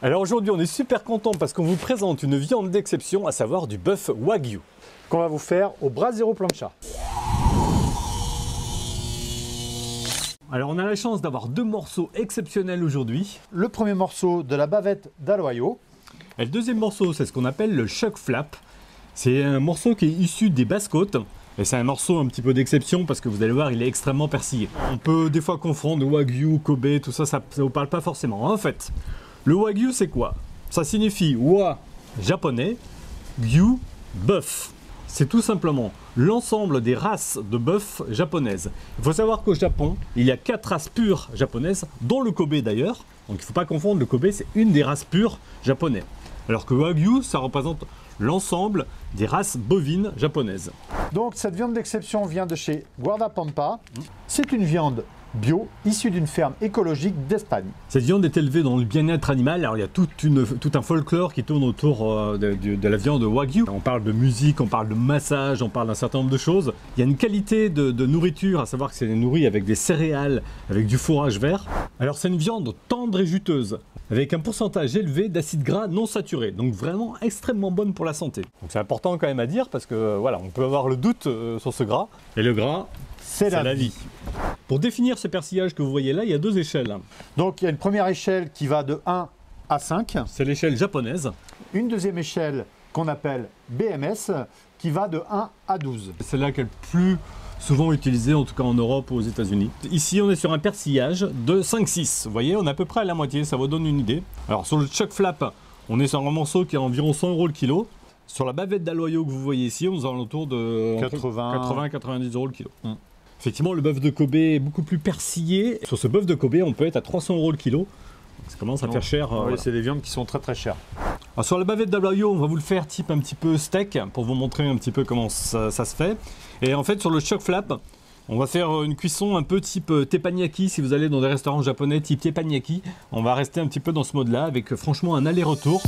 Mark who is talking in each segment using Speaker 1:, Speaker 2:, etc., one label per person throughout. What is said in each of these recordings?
Speaker 1: Alors aujourd'hui, on est super content parce qu'on vous présente une viande d'exception, à savoir du bœuf Wagyu.
Speaker 2: Qu'on va vous faire au brasero plancha.
Speaker 1: Alors on a la chance d'avoir deux morceaux exceptionnels aujourd'hui.
Speaker 2: Le premier morceau de la bavette d'Aloyo.
Speaker 1: Et le deuxième morceau, c'est ce qu'on appelle le chuck flap. C'est un morceau qui est issu des Basses-Côtes. Et c'est un morceau un petit peu d'exception parce que vous allez voir, il est extrêmement persillé. On peut des fois confondre Wagyu, Kobe, tout ça, ça ne vous parle pas forcément. En fait, le Wagyu, c'est quoi? Ça signifie Wa, japonais, Gyu, bœuf. C'est tout simplement l'ensemble des races de bœuf japonaises. Il faut savoir qu'au Japon, il y a 4 races pures japonaises, dont le Kobe d'ailleurs. Donc il ne faut pas confondre, le Kobe, c'est une des races pures japonaises. Alors que Wagyu, ça représente l'ensemble des races bovines japonaises.
Speaker 2: Donc cette viande d'exception vient de chez Guardapampa. C'est une viande bio, issue d'une ferme écologique d'Espagne.
Speaker 1: Cette viande est élevée dans le bien-être animal. Alors il y a tout un folklore qui tourne autour de la viande Wagyu. On parle de musique, on parle de massage, on parle d'un certain nombre de choses. Il y a une qualité de nourriture, à savoir que c'est nourri avec des céréales, avec du fourrage vert. Alors c'est une viande tendre et juteuse, avec un pourcentage élevé d'acides gras non saturés. Donc vraiment extrêmement bonne pour la santé. Donc c'est important quand même à dire parce que voilà, on peut avoir le doute sur ce gras. Et le gras, c'est la vie. Pour définir ce persillage que vous voyez là, il y a 2 échelles.
Speaker 2: Donc il y a une première échelle qui va de 1 à 5.
Speaker 1: C'est l'échelle japonaise.
Speaker 2: Une deuxième échelle qu'on appelle BMS qui va de 1 à 12.
Speaker 1: C'est celle-là qui est le plus souvent utilisée, en tout cas en Europe ou aux États-Unis. Ici, on est sur un persillage de 5-6. Vous voyez, on est à peu près à la moitié, ça vous donne une idée. Alors sur le chuck flap, on est sur un morceau qui est environ 100 € le kilo. Sur la bavette d'Aloyo que vous voyez ici, on est autour de 80-90 € le kilo. Effectivement, le bœuf de Kobe est beaucoup plus persillé. Sur ce bœuf de Kobe, on peut être à 300 € le kilo. Ça commence à faire cher.
Speaker 2: Oui,
Speaker 1: voilà.
Speaker 2: c'est des viandes qui sont très chères.
Speaker 1: Alors, sur la bavette d'Aloyo, on va vous le faire type un petit peu steak pour vous montrer un petit peu comment ça se fait. Et en fait, sur le chuck flap, on va faire une cuisson un peu type teppanyaki. Si vous allez dans des restaurants japonais type teppanyaki, on va rester un petit peu dans ce mode-là avec franchement un aller-retour.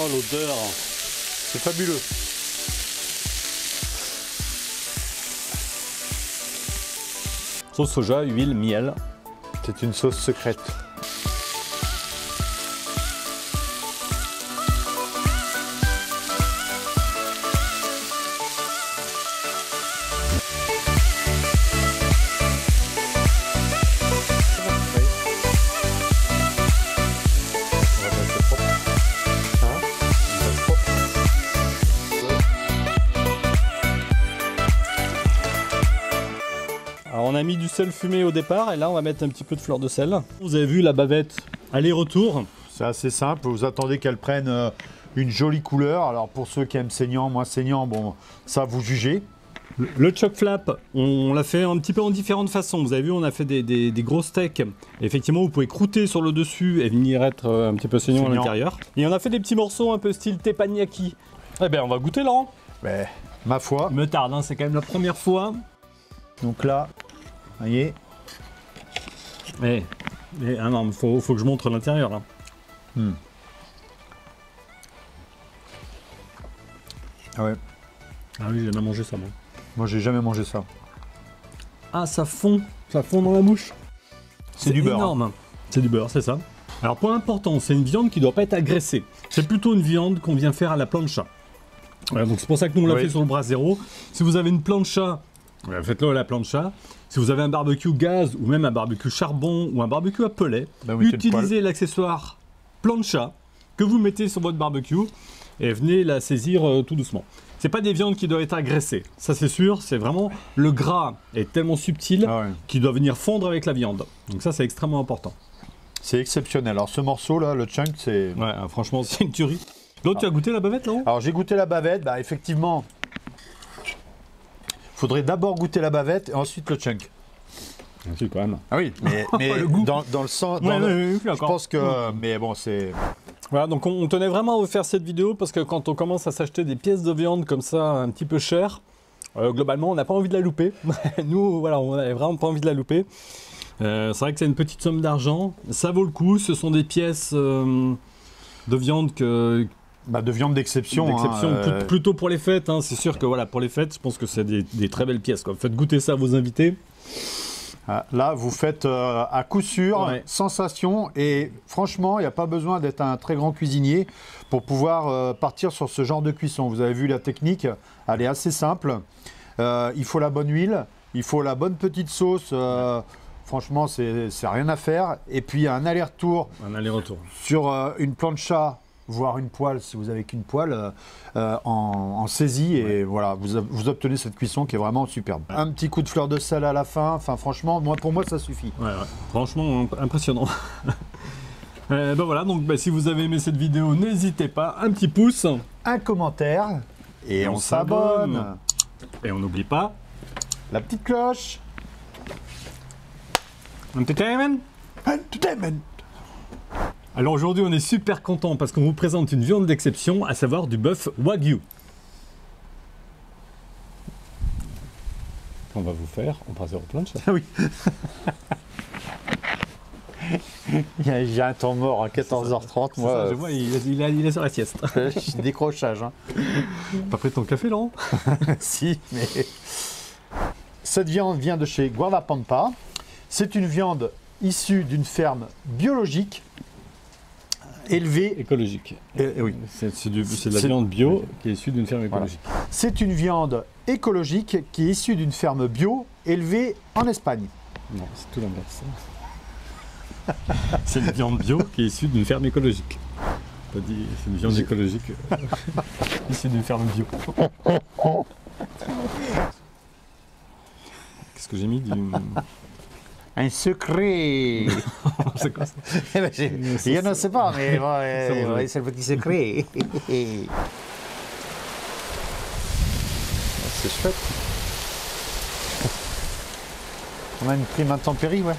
Speaker 2: Oh l'odeur, c'est fabuleux.
Speaker 1: Sauce soja, huile, miel.
Speaker 2: C'est une sauce secrète.
Speaker 1: Alors on a mis du sel fumé au départ et là on va mettre un petit peu de fleur de sel. Vous avez vu la bavette aller-retour.
Speaker 2: C'est assez simple, vous attendez qu'elle prenne une jolie couleur. Alors pour ceux qui aiment saignant, moins saignant, bon, ça vous jugez.
Speaker 1: Le chuck flap, on l'a fait un petit peu en différentes façons. Vous avez vu, on a fait des gros steaks. Et effectivement, vous pouvez croûter sur le dessus et venir être un petit peu saignant à l'intérieur. Et on a fait des petits morceaux un peu style teppanyaki. Eh bien, on va goûter, Laurent.
Speaker 2: Mais, ma foi.
Speaker 1: Il me tarde, hein, c'est quand même la première fois.
Speaker 2: Donc là, vous voyez.
Speaker 1: Ah non, faut que je montre l'intérieur là.
Speaker 2: Ah ouais.
Speaker 1: Ah oui, j'ai jamais mangé ça, moi.
Speaker 2: Moi, j'ai jamais mangé ça.
Speaker 1: Ah, ça fond dans la bouche.
Speaker 2: C'est du beurre.
Speaker 1: Énorme. Hein. C'est du beurre, c'est ça. Alors, point important, c'est une viande qui ne doit pas être agressée. C'est plutôt une viande qu'on vient faire à la plancha. Voilà, donc c'est pour ça que nous on l'a
Speaker 2: Oui.
Speaker 1: fait sur le bras zéro. Si vous avez une plancha, faites-le à la plancha. Si vous avez un barbecue gaz ou même un barbecue charbon ou un barbecue à pellet,
Speaker 2: Ben oui, t'as le poêle.
Speaker 1: utilisez l'accessoire plancha que vous mettez sur votre barbecue et venez la saisir tout doucement. C'est pas des viandes qui doivent être agressées, ça c'est sûr, c'est vraiment le gras est tellement subtil
Speaker 2: Ah ouais.
Speaker 1: qu'il doit venir fondre avec la viande. Donc ça c'est extrêmement important.
Speaker 2: C'est exceptionnel. Alors ce morceau là, le chunk, c'est...
Speaker 1: Ouais, franchement c'est une tuerie. L'autre, tu as goûté la bavette là-haut?
Speaker 2: Alors j'ai goûté la bavette, bah effectivement, faudrait d'abord goûter la bavette et ensuite le chunk.
Speaker 1: Si, quand même.
Speaker 2: Ah oui, mais
Speaker 1: Le goût.
Speaker 2: dans le sens,
Speaker 1: je
Speaker 2: je pense que, mais bon, c'est...
Speaker 1: Voilà, donc on tenait vraiment à vous faire cette vidéo parce que quand on commence à s'acheter des pièces de viande comme ça un petit peu chères, globalement on n'a pas envie de la louper. Nous, voilà, on n'avait vraiment pas envie de la louper. C'est vrai que c'est une petite somme d'argent, ça vaut le coup, ce sont des pièces de viande que...
Speaker 2: Bah, de viande d'exception.
Speaker 1: Plutôt pour les fêtes, hein. C'est sûr que voilà, pour les fêtes, je pense que c'est des très belles pièces, quoi. Faites goûter ça à vos invités.
Speaker 2: Là, vous faites à coup sûr,
Speaker 1: Ouais.
Speaker 2: sensation, et franchement, il n'y a pas besoin d'être un très grand cuisinier pour pouvoir partir sur ce genre de cuisson. Vous avez vu la technique, elle est assez simple. Il faut la bonne huile, il faut la bonne petite sauce. Franchement, c'est rien à faire. Et puis, un aller-retour
Speaker 1: Un aller-retour.
Speaker 2: sur une plancha, voire une poêle, si vous avez qu'une poêle, en saisie. Et voilà, vous obtenez cette cuisson qui est vraiment superbe. Un petit coup de fleur de sel à la fin. Enfin, franchement, pour moi, ça suffit.
Speaker 1: Ouais. Franchement, impressionnant. Ben voilà, donc si vous avez aimé cette vidéo, n'hésitez pas, un petit pouce.
Speaker 2: Un commentaire et on
Speaker 1: s'abonne.
Speaker 2: s'abonne.
Speaker 1: Et on n'oublie pas,
Speaker 2: La petite cloche.
Speaker 1: entertainment.
Speaker 2: Entertainment.
Speaker 1: Alors aujourd'hui, on est super content parce qu'on vous présente une viande d'exception, à savoir du bœuf Wagyu. On va vous faire, on passe au planche.
Speaker 2: Ah oui. J'ai un temps mort à 14h30. Moi,
Speaker 1: je vois, il est sur la sieste.
Speaker 2: je suis décrochage. Hein.
Speaker 1: Pas pris ton café, Laurent?
Speaker 2: Si, mais... Cette viande vient de chez Guardapampa. C'est une viande issue d'une ferme biologique élevée.
Speaker 1: Écologique.
Speaker 2: Oui.
Speaker 1: C'est de la
Speaker 2: C'est-
Speaker 1: viande bio qui est issue d'une ferme écologique.
Speaker 2: C'est une viande écologique qui est issue d'une ferme bio élevée en Espagne.
Speaker 1: Non, c'est tout l'inverse. C'est une viande bio qui est issue d'une ferme écologique. Pas dit, c'est une viande écologique issue d'une ferme bio. Qu'est-ce que j'ai mis du...
Speaker 2: Un secret.
Speaker 1: C'est quoi ça?
Speaker 2: Eh ben, je ne sais pas, mais bon,
Speaker 1: vrai.
Speaker 2: c'est le petit secret. C'est chouette. On a une prime intempérie, ouais.